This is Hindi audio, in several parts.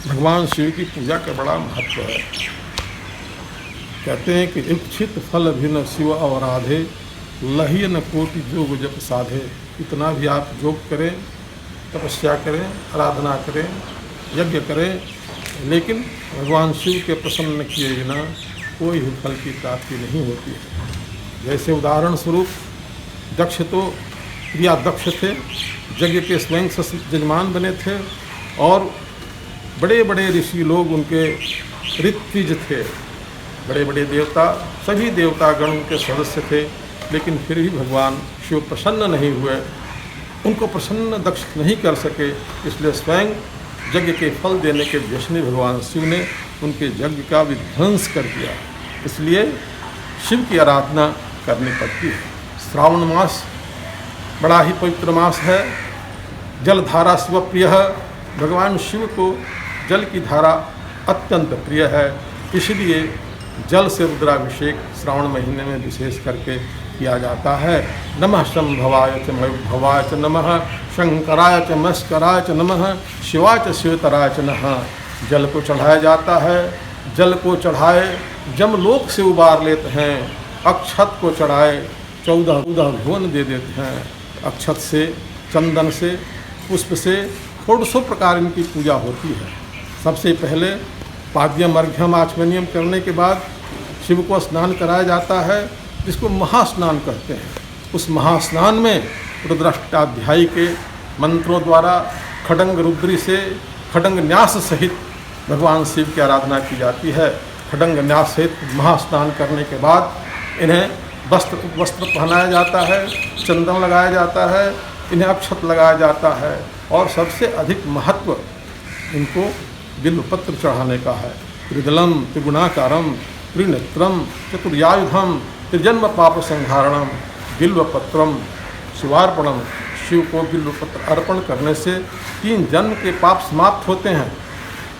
भगवान शिव की पूजा का बड़ा महत्व है। कहते हैं कि इच्छित फल भिन्न शिव अवराधे, लही न कोटि जोग जप साधे। इतना भी आप योग करें, तपस्या करें, आराधना करें, यज्ञ करें, लेकिन भगवान शिव के प्रसन्न किए बिना कोई भी फल की प्राप्ति नहीं होती है। जैसे उदाहरण स्वरूप दक्ष तो क्रिया दक्ष थे, यज्ञ के स्वयं से यजमान बने थे और बड़े बड़े ऋषि लोग उनके ऋत्विज थे, बड़े बड़े देवता, सभी देवतागण उनके सदस्य थे, लेकिन फिर भी भगवान शिव प्रसन्न नहीं हुए, उनको प्रसन्न दक्ष नहीं कर सके। इसलिए स्वयं यज्ञ के फल देने के व्यसनी भगवान शिव ने उनके यज्ञ का विध्वंस कर दिया। इसलिए शिव की आराधना करनी पड़ती है। श्रावण मास बड़ा ही पवित्र मास है। जलधारा शिव प्रिय है। भगवान शिव को जल की धारा अत्यंत प्रिय है, इसलिए जल से रुद्राभिषेक श्रावण महीने में विशेष करके किया जाता है। नमः शंभवाय च मयुर्भवाय च नमः, शंकराय च मस्कराय च नमः, शिवाय च शिवतराय च नमः। जल को चढ़ाया जाता है। जल को चढ़ाए जमलोक से उबार लेते हैं। अक्षत को चढ़ाए 14 भुवन दे देते हैं। अक्षत से, चंदन से, पुष्प से 100 प्रकार इनकी पूजा होती है। सबसे पहले पाद्यम अर्घ्यम आचमनियम करने के बाद शिव को स्नान कराया जाता है, जिसको महास्नान कहते हैं। उस महास्नान में रुद्राष्टाध्यायी के मंत्रों द्वारा खड्ग रुद्री से खड्ग न्यास सहित भगवान शिव की आराधना की जाती है। खड्ग न्यास सहित महास्नान करने के बाद इन्हें वस्त्र पहनाया जाता है, चंदन लगाया जाता है, इन्हें अक्षत लगाया जाता है और सबसे अधिक महत्व इनको बिल्वपत्र चढ़ाने का है। त्रिदलम त्रिगुणाकारम त्रिनेत्रम चतुर्यायुधम त्रिजन्म पाप संहारणम बिल्वपत्रम शिवार्पणम। शिव को बिल्वपत्र अर्पण करने से 3 जन्म के पाप समाप्त होते हैं।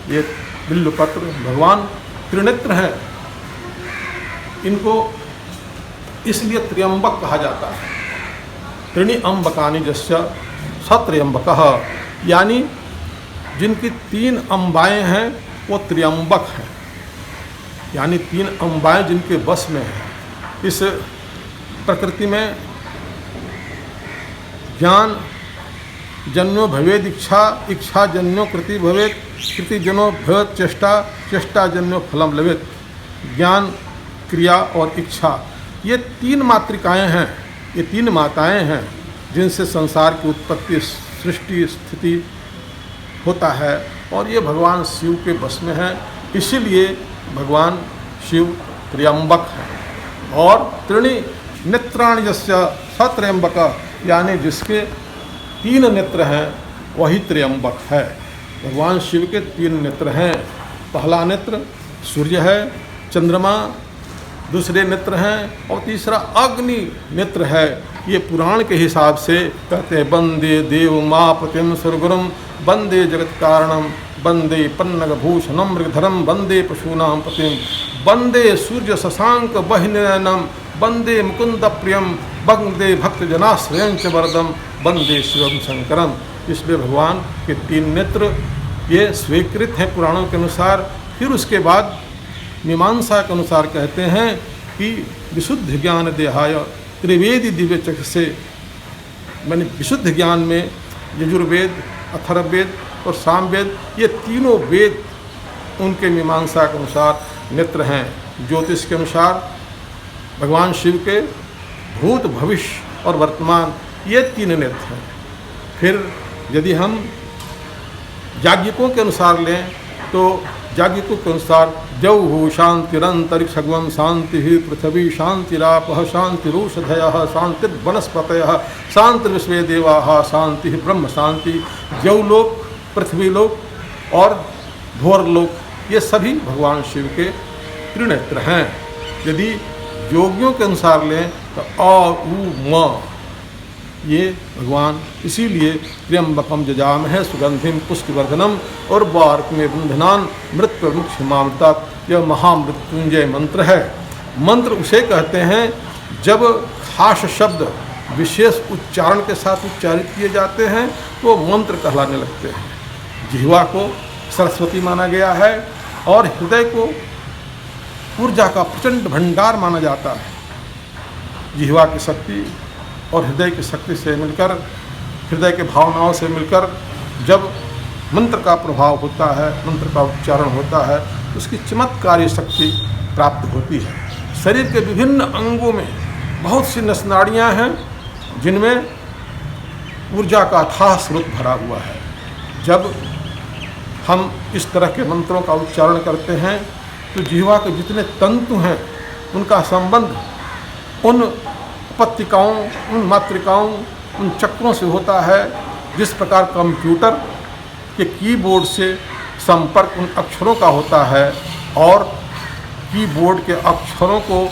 ये बिल्वपत्र भगवान त्रिनेत्र हैं। इनको इसलिए त्र्यंबक कहा जाता है। त्रिणी अम्बकानि जस्य सत्र्यंबकः, यानी जिनकी 3 अम्बाएँ हैं वो त्र्यंबक हैं, यानी 3 अम्बाएँ जिनके बस में हैं। इस प्रकृति में ज्ञान जन्यो भवेद इच्छा, इच्छा जन्यो कृति भवेद, कृति जनो भवेद चेष्टा, चेष्टा जन्यो फलम लवेद। ज्ञान, क्रिया और इच्छा, ये 3 मातृकाएँ हैं, ये 3 माताएँ हैं जिनसे संसार की उत्पत्ति, सृष्टि, स्थिति होता है और ये भगवान शिव के बस में है। इसीलिए भगवान शिव त्र्यंबक हैं। और त्रिणी नेत्राणि यस्य सत्र्यंबक, यानी जिसके 3 नेत्र हैं वही त्र्यंबक है। भगवान शिव के 3 नेत्र हैं। पहला नेत्र सूर्य है, चंद्रमा दूसरे नेत्र हैं और तीसरा अग्नि नेत्र है। ये पुराण के हिसाब से कहते हैं वंदे देव मापतिम सुरगुरुम, वंदे जगत कारणम, वंदे पन्नग भूषणम मृगधरम, वंदे पशूनाम पतिम, वंदे सूर्य शशांक बहिनयनम, वंदे मुकुंद प्रियम, वंदे भक्त जनाश्रयं च वरदम, वंदे शिवम शंकरम। इसलिए भगवान के 3 नेत्र ये स्वीकृत हैं पुराणों के अनुसार। फिर उसके बाद मीमांसा के अनुसार कहते हैं कि विशुद्ध ज्ञान देहाय त्रिवेदी दिव्य चक्षुषे, मैंने विशुद्ध ज्ञान में यजुर्वेद, अथर्ववेद और सामवेद, ये तीनों वेद उनके मीमांसा के अनुसार नेत्र हैं। ज्योतिष के अनुसार भगवान शिव के भूत, भविष्य और वर्तमान, ये 3 नेत्र हैं। फिर यदि हम याज्ञिकों के अनुसार लें तो याज्ञिकों के अनुसार जौहु शांतिरंतरिक्षगम शांति पृथ्वी शांतिरापः शांतिरूषधयः शांतिर्वनस्पतयः शांतिर्विश्वे देवाः शांति ब्रह्म शांति। जौलोक, पृथ्वीलोक और भोरलोक, ये सभी भगवान शिव के त्रिनेत्र हैं। यदि योगियों के अनुसार लें तो अ उ म, ये भगवान इसीलिए त्र्यंबकम जजामहे सुगंधिम पुष्टिवर्धनम और बार्क में बंधनान मृत्यु मुक्ष मामृतात, यह महामृत्युंजय मंत्र है। मंत्र उसे कहते हैं जब खास शब्द विशेष उच्चारण के साथ उच्चारित किए जाते हैं तो मंत्र कहलाने लगते हैं। जिह्वा को सरस्वती माना गया है और हृदय को ऊर्जा का प्रचंड भंडार माना जाता है। जिह्वा की शक्ति और हृदय की शक्ति से मिलकर, हृदय के भावनाओं से मिलकर जब मंत्र का प्रभाव होता है, मंत्र का उच्चारण होता है, उसकी चमत्कारी शक्ति प्राप्त होती है। शरीर के विभिन्न अंगों में बहुत सी नस नाड़ियाँ हैं जिनमें ऊर्जा का अथाह स्रोत भरा हुआ है। जब हम इस तरह के मंत्रों का उच्चारण करते हैं तो जिह्वा के जितने तंतु हैं उनका संबंध उन पत्तिकाओं, उन मातृकाओं, उन चक्रों से होता है जिस प्रकार कंप्यूटर के कीबोर्ड से संपर्क उन अक्षरों का होता है और कीबोर्ड के अक्षरों को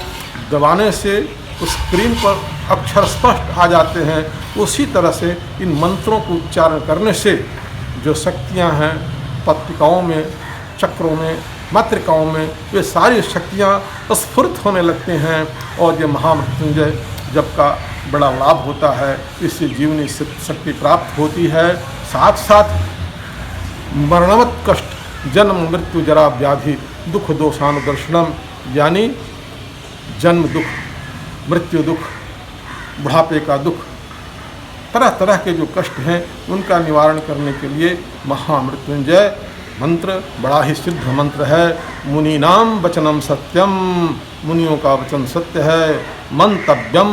दबाने से उस स्क्रीन पर अक्षर स्पष्ट आ जाते हैं। उसी तरह से इन मंत्रों को उच्चारण करने से जो शक्तियां हैं पत्रिकाओं में, चक्रों में, मातृकाओं में, वे सारी शक्तियां स्फुरित होने लगते हैं और ये महामृत्युंजय जप का बड़ा लाभ होता है। इससे जीवनी शक्ति प्राप्त होती है। साथ साथ मरणवत कष्ट, जन्म मृत्यु जरा व्याधि दुख दोषानुदर्शनम, यानी जन्म दुख, मृत्यु दुख, बुढ़ापे का दुख, तरह तरह के जो कष्ट हैं उनका निवारण करने के लिए महामृत्युंजय मंत्र बड़ा ही सिद्ध मंत्र है। मुनीनाम वचनम सत्यम, मुनियों का वचन सत्य है। मंतव्यम,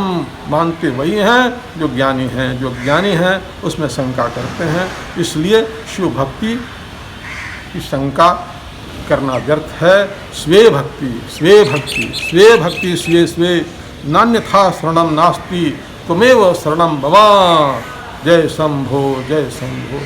मानते वही हैं जो ज्ञानी हैं। जो ज्ञानी हैं उसमें शंका करते हैं, इसलिए शिव भक्ति की शंका करना व्यर्थ है। स्वे भक्ति, स्वे भक्ति, स्वे भक्ति, स्वे स्वे, नान्यथा शरणम नास्ति, त्वमेव शरणम भव। जय शंभो, जय शंभो।